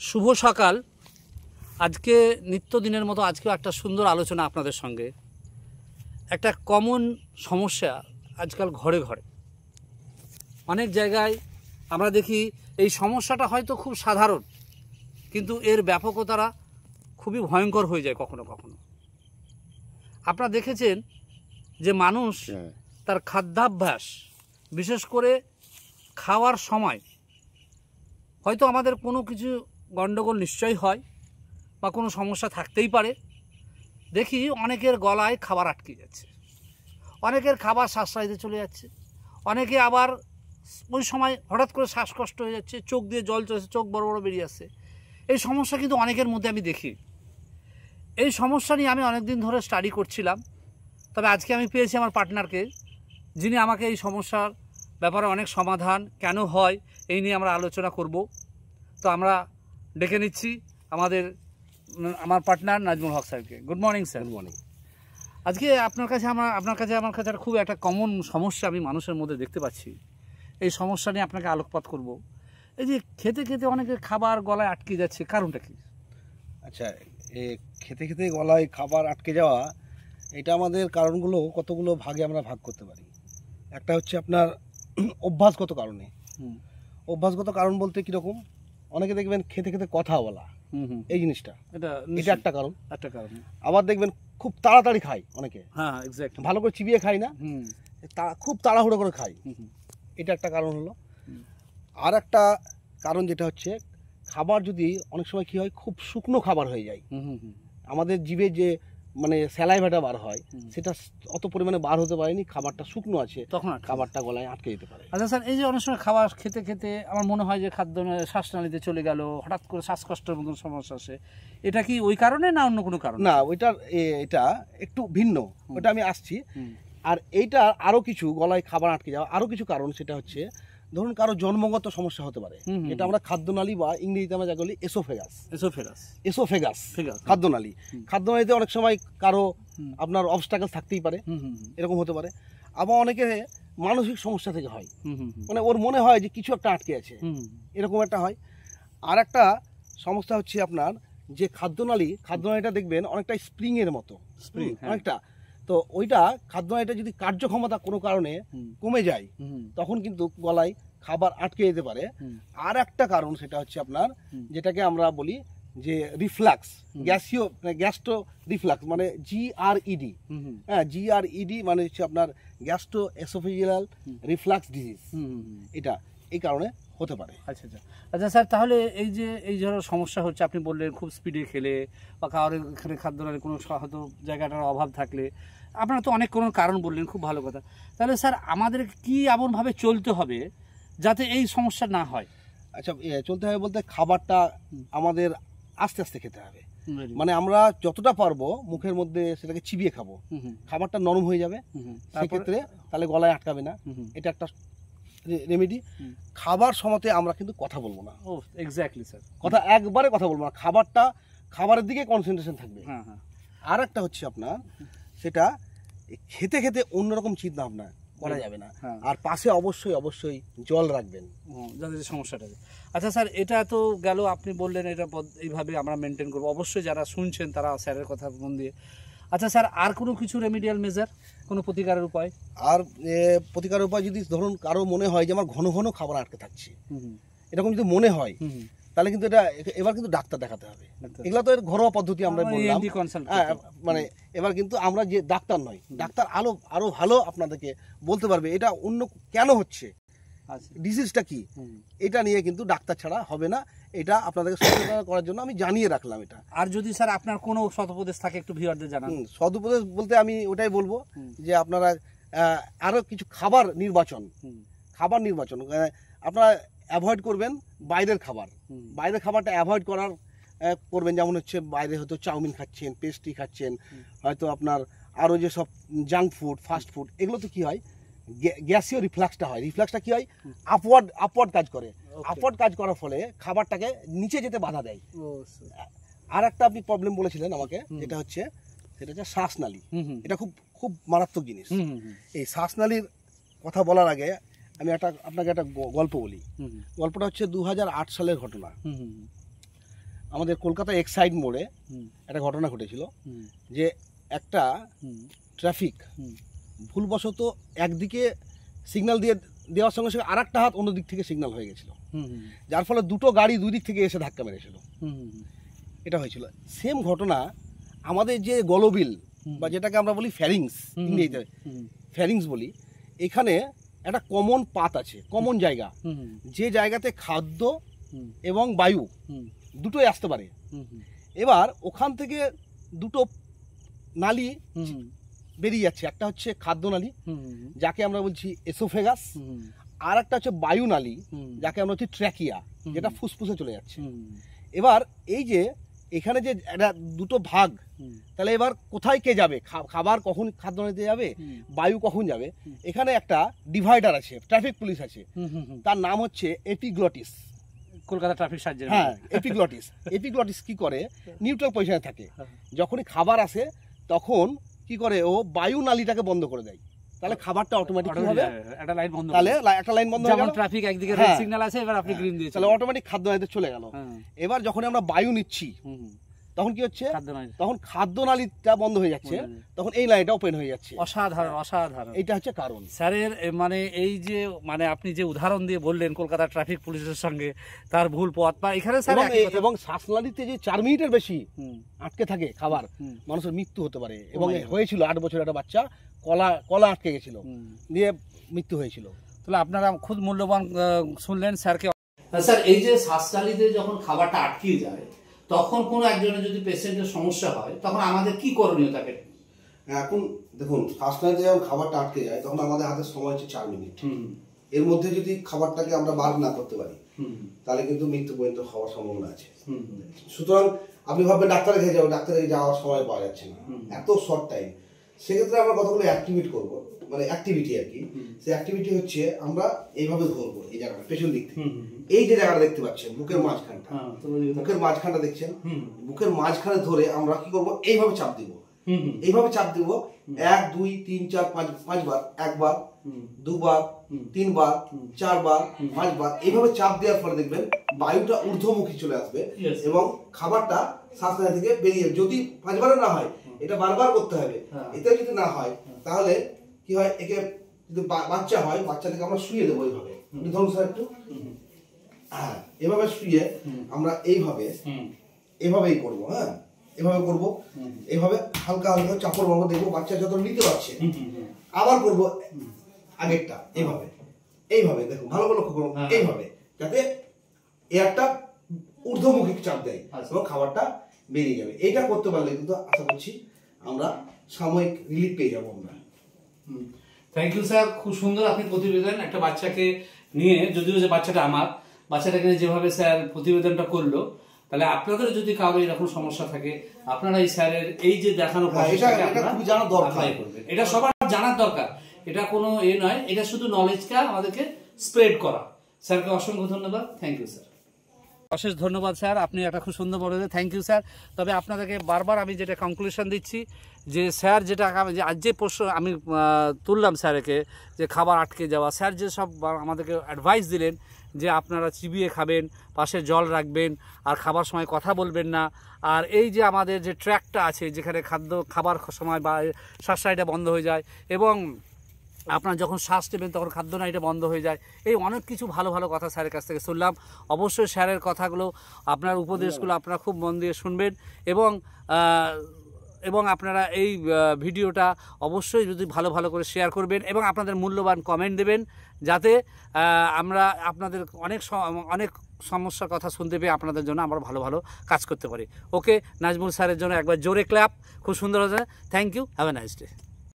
শুভ সকাল। আজকে নিত্যদিনের মতো আজকেও একটা সুন্দর আলোচনা আপনাদের সঙ্গে। একটা কমন সমস্যা আজকাল ঘরে ঘরে অনেক জায়গায় আমরা দেখি। এই সমস্যাটা হয়তো খুব সাধারণ, কিন্তু এর ব্যাপকতারা খুবই ভয়ঙ্কর হয়ে যায় কখনো কখনো। আপনারা দেখেছেন যে মানুষ তার খাদ্যাভ্যাস, বিশেষ করে খাওয়ার সময় হয়তো আমাদের কোনো কিছু গণ্ডগোল নিশ্চয়ই হয় বা কোনো সমস্যা থাকতেই পারে। দেখি অনেকের গলায় খাবার আটকে যাচ্ছে, অনেকের খাবার শ্বাসনালীতে চলে যাচ্ছে, অনেকে আবার ওই সময় হঠাৎ করে শ্বাসকষ্ট হয়ে যাচ্ছে, চোখ দিয়ে জল চলছে, চোখ বড় বড় বেরিয়ে আসছে। এই সমস্যা কিন্তু অনেকের মধ্যে আমি দেখি। এই সমস্যা নিয়ে আমি অনেক দিন ধরে স্টাডি করছিলাম, তবে আজকে আমি পেয়েছি আমার পার্টনারকে, যিনি আমাকে এই সমস্যার ব্যাপারে অনেক সমাধান কেন হয় এই নিয়ে আমরা আলোচনা করব। তো আমরা ডেকে নিচ্ছি আমার পার্টনার নাজমুল হক স্যারকে। Good morning sir. Good morning. আজকে আমার কাছে খুব একটা কমন সমস্যা আমি মানুষের মধ্যে দেখতে পাচ্ছি। এই সমস্যা নিয়ে আপনাকে আলোকপাত করব। এই যে খেতে খেতে অনেকের খাবার গলায় আটকে যাচ্ছে, কারণটা কি? আচ্ছা, খেতে খেতে গলায় খাবার আটকে যাওয়া, এটা আমাদের কারণগুলো কতগুলো ভাগে আমরা ভাগ করতে পারি। একটা হচ্ছে আপনার অভ্যাসগত কারণে। অভ্যাসগত কারণ বলতে কীরকম, অনেকে দেখবেন খেতে খেতে কথা বলা, এই জিনিসটা এটা একটা কারণ। আবার দেখবেন খুব তাড়াতাড়ি খায় অনেকে। হ্যাঁ, এক্স্যাক্ট। ভালো করে চিবিয়ে খায় না, খুব তাড়াহুড়ো করে খায়, এটা একটা কারণ হলো। আর একটা কারণ যেটা হচ্ছে, খাবার যদি অনেক সময় কী হয়, খুব শুকনো খাবার হয়ে যায়, আমাদের জিভে যে মানে স্যালাইভাটা বার হয় সেটা অত পরিমাণে বার হতে পারেনি, খাবারটা শুকনো আছে, তখন খাবারটা গলায় আটকে যেতে পারে। আচ্ছা স্যার, এই যে অনেক সময় খাবার খেতে খেতে আমার মনে হয় যে শ্বাসনালীতে চলে গেল, হঠাৎ করে শ্বাসকষ্টের মতন সমস্যা আসে, এটা কি ওই কারণে না অন্য কোনো কারণ? না, এটা একটু ভিন্ন, ওটা আমি আসছি। আর এইটা আরও কিছু গলায় খাবার আটকে যাওয়া আরও কিছু কারণ, সেটা হচ্ছে ধরুন কারো জন্মগত সমস্যা হতে পারে, এটা আমরা খাদ্যনালী বা ইংরেজিতে আমরা যা বলি এসোফেগাস খাদ্যনালীতে অনেক সময় কারো আপনার অবস্ট্রাগল থাকতেই পারে, এরকম হতে পারে। আবার অনেকে মানসিক সমস্যা থেকে হয়, মানে ওর মনে হয় যে কিছু একটা আটকে আছে, এরকম একটা হয়। আর একটা সমস্যা হচ্ছে আপনার যে খাদ্যনালীটা দেখবেন অনেকটা স্প্রিংয়ের মতো, অনেকটা। তো ওইটা খাদ্যনালীটা যদি কার্যক্ষমতা কোনো কারণে কমে যায়, তখন কিন্তু গলায় খাবার আটকে যেতে পারে। আর একটা কারণ সেটা হচ্ছে আপনার যেটাকে আমরা বলি যে রিফ্লাক্স, গ্যাস্ট্রো রিফ্লাক্স, মানে GERD। হ্যাঁ, GERD মানে হচ্ছে আপনার গ্যাস্ট্রো এসোফেজিয়াল রিফ্লাক্স ডিজিজ, এটা এই কারণে হতে পারে। আচ্ছা আচ্ছা আচ্ছা স্যার, তাহলে এই ধরনের সমস্যা হচ্ছে, আপনি বললেন খুব স্পিডে খেলে বা খাওয়ার এখানে খাদ্যনালীর কোনো হয়তো জায়গাটার অভাব থাকলে, আপনারা তো অনেক কোনো কারণ বললেন, খুব ভালো কথা। তাহলে স্যার আমাদের কি এমনভাবে চলতে হবে যাতে এই সমস্যা না হয়? আচ্ছা, চলতে হবে বলতে খাবারটা আমাদের আস্তে আস্তে খেতে হবে, মানে আমরা যতটা পারবো মুখের মধ্যে সেটাকে চিবিয়ে খাবো, খাবারটা নরম হয়ে যাবে, সেক্ষেত্রে তাহলে গলায় আটকাবে না। এটা একটা রেমেডি। খাবার সময়তে আমরা কিন্তু কথা বলবো না। ও এক্স্যাক্টলি স্যার, একবারে কথা বলবো না, খাবারের দিকে কনসেন্ট্রেশন থাকবে। আর একটা হচ্ছে আপনার সেটা খেতে খেতে অন্যরকম চিন্তা ভাবনা করা যাবে না, আর পাশে অবশ্যই জল রাখবেন যাদের সমস্যাটা। আচ্ছা স্যার, এটা তো গেল, আপনি বললেন এটা এইভাবে আমরা মেনটেন করবো, অবশ্যই যারা শুনছেন তারা স্যারের কথা মন দিয়ে। আচ্ছা স্যার, আর কোনো কিছু রেমিডিয়াল মেজার, কোনো প্রতিকারের উপায়? আর প্রতিকারের উপায় যদি ধরুন কারো মনে হয় যে আমার ঘন ঘন খাবার আটকে থাকছে, এরকম যদি মনে হয়, তাহলে কিন্তু এবার কিন্তু ডাক্তার দেখাতে হবে। এগুলো তো এর ঘরোয়া পদ্ধতি আমরা বললাম, মানে এবার কিন্তু আমরা যে ডাক্তার নয়, ডাক্তার আরো ভালো আপনাদেরকে বলতে পারবে এটা অন্য কেন হচ্ছে, ডিজিজটা কি, এটা নিয়ে কিন্তু ডাক্তার ছাড়া হবে না। এটা আপনাদেরকে সচেতন করার জন্য আমি জানিয়ে রাখলাম এটা। আর যদি স্যার আপনার কোনো সদুপদেশ থাকে একটু ভিউয়ারদের জানান। সদুপদেশ বলতে আমি ওটাই বলবো যে আপনারা আরো কিছু খাবার নির্বাচন আপনারা অ্যাভয়েড করবেন। বাইরের খাবারটা অ্যাভয়েড করবেন, যেমন হচ্ছে বাইরে হয়তো চাউমিন খাচ্ছেন, পেস্ট্রি খাচ্ছেন, হয়তো আপনার আরও যেসব জাঙ্ক ফুড, ফাস্ট ফুড, এগুলো তো কী হয়, গ্যাসীয় রিফ্লাক্সটা হয়। রিফ্লাক্সটা কী হয়, আপওয়ার্ড কাজ করে। আপওয়ার্ড কাজ করার ফলে খাবারটাকে নিচে যেতে বাধা দেয়। আর একটা আপনি প্রবলেম বলেছিলেন আমাকে, সেটা হচ্ছে শ্বাসনালী। এটা খুব খুব মারাত্মক জিনিস। এই শ্বাসনালীর কথা বলার আগে আমি আপনাকে একটা গল্প বলি। গল্পটা হচ্ছে 2008 সালের ঘটনা। আমাদের কলকাতা এক্সাইড মোড়ে একটা ঘটনা ঘটেছিল যে একটা ট্রাফিক ভুলবশত একদিকে সিগন্যাল দেওয়ার সঙ্গে সঙ্গে আর একটা হাত অন্য দিক থেকে সিগন্যাল হয়ে গেছিল, যার ফলে দুটো গাড়ি দুই দিক থেকে এসে ধাক্কা মেরেছিল। এটা হয়েছিল। সেম ঘটনা আমাদের যে গলবিল বা যেটাকে আমরা বলি ফ্যারিংস, ইংরেজিতে ফ্যারিংস বলি, এখানে একটা কমন পাত আছে, কমন জায়গা, যে জায়গাতে খাদ্য এবং বায়ু দুটোই আসতে পারে। এবার ওখান থেকে দুটো নালী বেরিয়ে যাচ্ছে, একটা হচ্ছে খাদ্য নালী যাকে আমরা বলছি এসোফেগাস, আর একটা হচ্ছে বায়ু নালী যাকে আমরা বলছি ট্র্যাকিয়া, যেটা ফুসফুসে চলে যাচ্ছে। এবার এই যে এখানে যে একটা দুটো ভাগ, তাহলে এবার কোথায় কে যাবে, খাবার কখন খাদ্য নালীতে যাবে, বায়ু কখন যাবে, এখানে একটা ডিভাইডার আছে, ট্রাফিক পুলিশ আছে, তার নাম হচ্ছে এপিগ্লটিস। Kolkata traffic surgeon. হ্যাঁ, এপিগ্লটিস। এপিগ্লটিস কি করে, নিউট্রাল পজিশনে থাকে, যখনই খাবার আসে তখন কি করে, ও বায়ু নালীটাকে বন্ধ করে দেয়, তাহলে খাবারটা অটোমেটিক হবে, একটা লাইন বন্ধ, তাহলে একটা লাইন বন্ধ হয়ে গেল, ট্রাফিক একদিকে রেড সিগন্যাল আছে, এবার আপনি গ্রিন দিয়েছেন, তাহলে অটোমেটিক খাদ্য নালীতে চলে গেল। এবার যখন আমরা বায়ু নিচ্ছি তখন কি হচ্ছে, তখন খাদ্য নালীটা বন্ধ হয়ে যাচ্ছে, তখন এই লাইনটা ওপেন হয়ে যাচ্ছে। অসাধারণ, অসাধারণ। এইটা হচ্ছে কারণ স্যারের, মানে এই যে মানে আপনি যে উদাহরণ দিয়ে বললেন কলকাতা ট্রাফিক পুলিশের সঙ্গে তার ভুল পথ, বা এখানে স্যার এবং শ্বাসনালীতে যে 4 মিনিটের বেশি আটকে থাকে খাবার, মানুষের মৃত্যু হতে পারে। এবং হয়েছিল 8 বছরের একটা বাচ্চা, কলা আটকে গেছিল, দিয়ে মৃত্যু হয়েছিল। তাহলে আপনারা খুব মূল্যবান শুনলেন স্যারকে। স্যার, এই যে শ্বাসনালীতে যখন খাবারটা আটকে যায়, তখন কোনো একজনের যদি পেশেন্টের সমস্যা হয়, তখন আমাদের কি করণীয় থাকে? এখন দেখুন, শ্বাসনালীতে যখন খাবারটা আটকে যায়, তখন আমাদের হাতে সময় হচ্ছে 4 মিনিট। এর মধ্যে যদি খাবারটাকে আমরা বার না করতে পারি, তাহলে কিন্তু মৃত্যু পর্যন্ত হওয়ার সম্ভাবনা আছে। সুতরাং আপনি ভাববেন ডাক্তারের কাছে যাবো, ডাক্তারের যাওয়ার সময় পাওয়া যাচ্ছে না, এত শর্ট টাইম। সেক্ষেত্রে আমরা কতগুলো অ্যাক্টিভিটি করবো, মানে অ্যাক্টিভিটি আর কি। সেই অ্যাক্টিভিটি হচ্ছে আমরা এইভাবে ধরবো, এই জায়গাটা পেছন দিক থেকে, এই যে জায়গাটা দেখতে পাচ্ছেন বুকের মাঝখানটা, বুকের মাঝখানটা দেখছেন, বুকের মাঝখানে ধরে আমরা কি করবো, এইভাবে চাপ দিব, এইভাবে চাপ দিব 1 2 3 4 5 5বার, 1 বার, 2 বার, 3 বার, 4 বার, 5 বার, এইভাবে চাপ দেওয়ার পরে দেখবেন বায়ুটা ঊর্ধ্বমুখী চলে আসবে এবং খাবারটা শ্বাসনালী থেকে বেরিয়ে, যদি 5 বারও না হয়, এটা বারবার করতে হবে। এতে যদি না হয়, তাহলে কি হয়, একে যদি বাচ্চা হয়, বাচ্চাটাকে আমরা শুয়ে দেবো এইভাবে। ধরুন স্যার একটু, হ্যাঁ, এভাবে শুয়ে আমরা এইভাবেই করবো। হ্যাঁ, এভাবে করবো, এইভাবে হালকা হালকা চাপড় মারবো, দেখবো বাচ্চা যত নিতে পারছে। আবার করবো আগেরটা, এইভাবে দেখুন, ভালো করে লক্ষ্য করবো, এইভাবে, যাতে একটা ঊর্ধ্বমুখী চাপ দেয় এবং খাবারটা বেরিয়ে যাবে। এইটা করতে পারলে কিন্তু আশা করছি আমরা সাময়িক রিলিফ পেয়ে যাবো আমরা। থ্যাংক ইউ স্যার, খুব সুন্দর আপনি প্রতিবেদন। একটা বাচ্চাকে নিয়ে, যদিও যে বাচ্চাটা আমার, বাচ্চাটাকে নিয়ে যেভাবে স্যার প্রতিবেদনটা করলো, তাহলে আপনাদের যদি কারো এরকম সমস্যা থাকে, আপনারা এই স্যারের এই যে দেখানো এটা সবার জানার দরকার। এটা কোনো নয়, এটা শুধু নলেজটা আমাদেরকে স্প্রেড করা। স্যারকে অসংখ্য ধন্যবাদ। থ্যাংক ইউ স্যার, অশেষ ধন্যবাদ স্যার, আপনি একটা খুব সুন্দর বলে। Thank you sir. তবে আপনাদেরকে বারবার আমি যেটা কনক্লুশন দিচ্ছি, যে স্যার যেটা আজ যে প্রশ্ন আমি তুললাম স্যারকে, যে খাবার আটকে যাওয়া, স্যার যে সব আমাদেরকে অ্যাডভাইস দিলেন, যে আপনারা চিবিয়ে খাবেন, পাশে জল রাখবেন, আর খাবার সময় কথা বলবেন না, আর এই যে আমাদের যে ট্র্যাকটা আছে, যেখানে খাবার সময় বা শ্বাসনালীটা বন্ধ হয়ে যায়, এবং আপনার যখন শ্বাস নেবেন তখন খাদ্যনালীটা বন্ধ হয়ে যায়, এই অনেক কিছু ভালো ভালো কথা স্যারের কাছ থেকে শুনলাম। অবশ্যই স্যারের কথাগুলো, আপনার উপদেশগুলো আপনারা খুব মন দিয়ে শুনবেন, এবং আপনারা এই ভিডিওটা অবশ্যই যদি ভালো ভালো করে শেয়ার করবেন, এবং আপনাদের মূল্যবান কমেন্ট দেবেন, যাতে আমরা আপনাদের অনেক সমস্যার কথা শুনতে পেয়ে আপনাদের জন্য আমরা ভালো ভালো কাজ করতে পারি। ওকে, নাজমুল স্যারের জন্য একবার জোরে ক্ল্যাপ, খুব সুন্দর হয়েছে। Thank you, have a nice day.